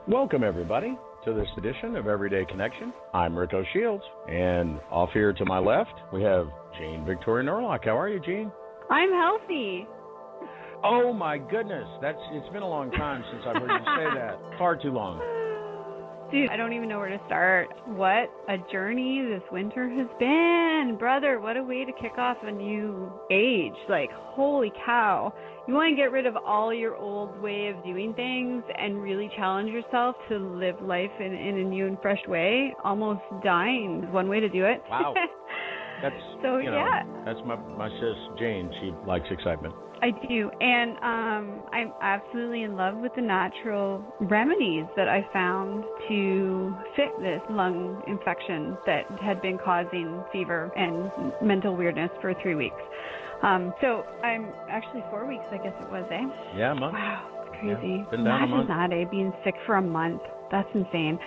Welcome, everybody, to this edition of Everyday Connection. I'm Rico Shields, and off here to my left, we have Jean Victoria Norloch. How are you, Jean? I'm healthy. Oh, my goodness. It's been a long time since I've heard you say that. Far too long. Dude, I don't even know where to start. What a journey this winter has been. Brother, what a way to kick off a new age. Like, holy cow. You want to get rid of all your old way of doing things and really challenge yourself to live life in a new and fresh way. Almost dying is one way to do it. Wow. That's That's my sis, Jane. She likes excitement. I do, and I'm absolutely in love with the natural remedies that I found to fix this lung infection that had been causing fever and mental weirdness for 3 weeks. So I'm actually 4 weeks, I guess it was, eh? Yeah, a month. Wow, it's crazy. Yeah, been down a month. Imagine that, eh? Being sick for a month. That's insane.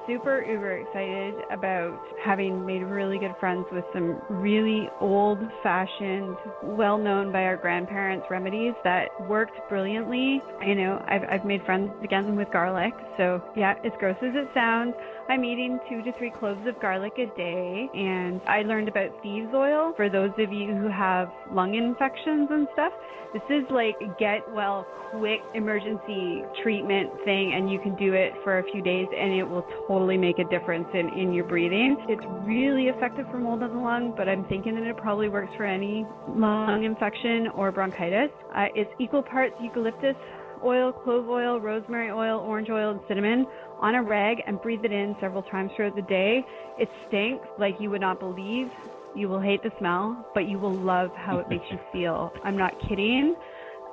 Super uber excited about having made really good friends with some really old-fashioned, well-known by our grandparents remedies that worked brilliantly. You know, I've made friends again with garlic. So yeah, as gross as it sounds, I'm eating 2 to 3 cloves of garlic a day, and I learned about thieves oil for those of you who have lung infections and stuff. This is like get well quick emergency treatment thing, and you can do it for a few days and it will totally make a difference in your breathing. It's really effective for mold in the lung, but I'm thinking that it probably works for any lung infection or bronchitis. It's equal parts eucalyptus oil, clove oil, rosemary oil, orange oil, and cinnamon on a rag and breathe it in several times throughout the day. It stinks like you would not believe. You will hate the smell, but you will love how it makes you feel. I'm not kidding.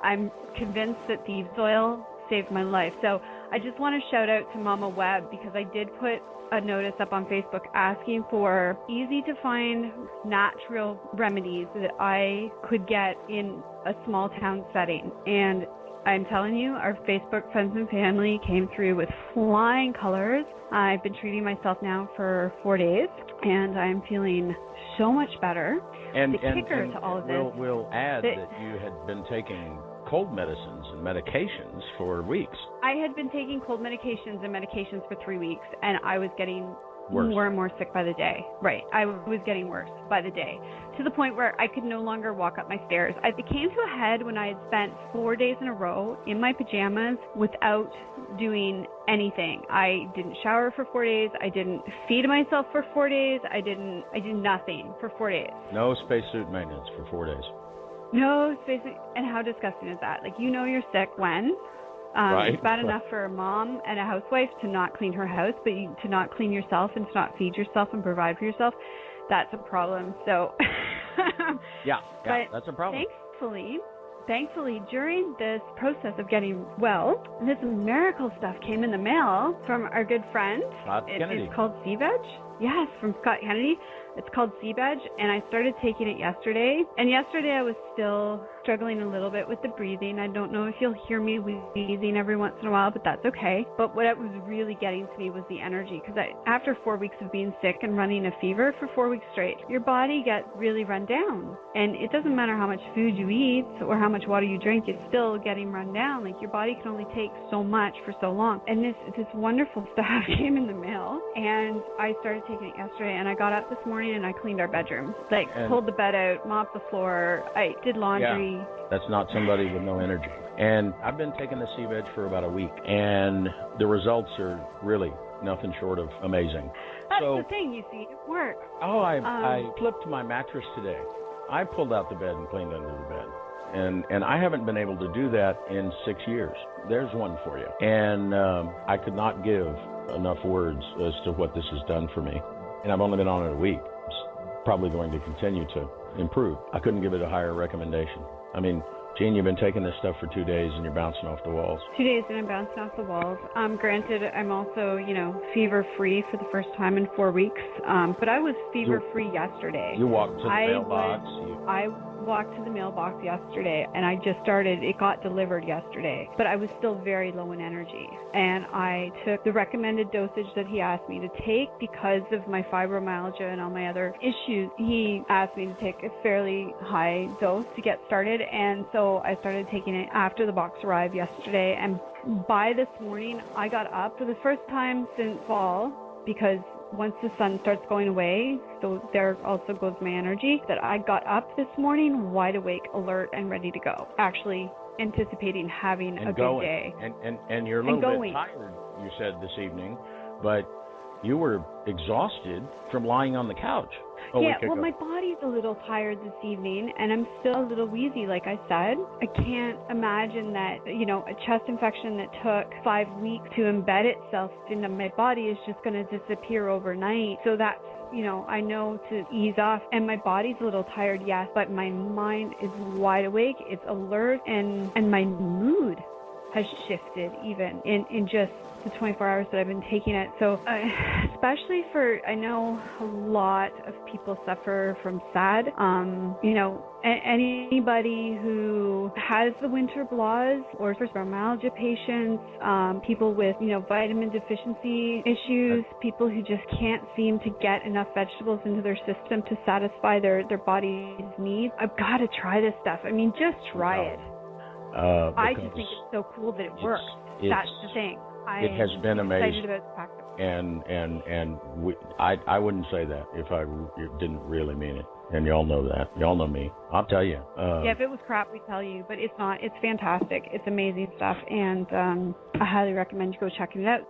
I'm convinced that thieves oil saved my life. So I just want to shout out to Mama Webb because I did put a notice up on Facebook asking for easy to find natural remedies that I could get in a small town setting. And I'm telling you, our Facebook friends and family came through with flying colors. I've been treating myself now for 4 days, and I'm feeling so much better. And the kicker to all of this, we'll add that you had been taking cold medicines and medications for weeks. I had been taking cold medications and medications for 3 weeks, and I was getting worse. More and more sick by the day. Right. I was getting worse by the day, to the point where I could no longer walk up my stairs. It came to a head when I had spent 4 days in a row in my pajamas without doing anything. I didn't shower for 4 days. I didn't feed myself for 4 days. I did nothing for 4 days. No spacesuit maintenance for 4 days. No spacesuit. And how disgusting is that? Like, you know you're sick when? Right. It's bad enough for a mom and a housewife to not clean her house, but to not clean yourself and to not feed yourself and provide for yourself, that's a problem. So, yeah, that's a problem. Thankfully, during this process of getting well, this miracle stuff came in the mail from our good friend. Scott Kennedy. It's called Seaveg. Yes, from Scott Kennedy. It's called Seaveg, and I started taking it yesterday. And yesterday I was still struggling a little bit with the breathing. I don't know if you'll hear me wheezing every once in a while, but that's okay. But what was really getting to me was the energy, because after 4 weeks of being sick and running a fever for 4 weeks straight, your body gets really run down. And it doesn't matter how much food you eat or how much water you drink, it's still getting run down. Like, your body can only take so much for so long. And this wonderful stuff came in the mail, and I started taking it yesterday, and I got up this morning and I cleaned our bedroom. Pulled the bed out, mopped the floor, I did laundry. Yeah, that's not somebody with no energy. And I've been taking the Seaveg for about a week, and the results are really nothing short of amazing. That's the thing, you see, it works. Oh, I flipped my mattress today. I pulled out the bed and cleaned under the bed. And I haven't been able to do that in 6 years. There's one for you. And I could not give enough words as to what this has done for me. And I've only been on it a week. It's probably going to continue to improve. I couldn't give it a higher recommendation. I mean, Jean, you've been taking this stuff for 2 days and you're bouncing off the walls. 2 days and I'm bouncing off the walls. Granted, I'm also, fever-free for the first time in 4 weeks. But I was fever-free yesterday. You walked to the mailbox. walked to the mailbox yesterday, and it got delivered yesterday, but I was still very low in energy. And I took the recommended dosage that he asked me to take because of my fibromyalgia and all my other issues. He asked me to take a fairly high dose to get started, and so I started taking it after the box arrived yesterday. And by this morning, I got up for the first time since fall, because once the sun starts going away, so there also goes my energy, that I got up this morning wide awake, alert, and ready to go. Actually anticipating having a good day. And you're a little bit tired, you said this evening, but you were exhausted from lying on the couch. My body's a little tired this evening, and I'm still a little wheezy, like I said. I can't imagine that, a chest infection that took 5 weeks to embed itself into my body is just going to disappear overnight. So that's, I know to ease off. And my body's a little tired, yes, but my mind is wide awake. It's alert, and my mood has shifted even in just the 24 hours that I've been taking it. So especially I know a lot of people suffer from SAD. Anybody who has the winter blahs, or fibromyalgia patients, people with, vitamin deficiency issues, people who just can't seem to get enough vegetables into their system to satisfy their body's needs. I've got to try this stuff. I mean, just try it. I just think it's so cool that it works. That's the thing. It has been amazing. Excited about the practice. And I wouldn't say that if I didn't really mean it. And y'all know that. Y'all know me. I'll tell you. If it was crap, we'd tell you. But it's not. It's fantastic. It's amazing stuff. And I highly recommend you go checking it out.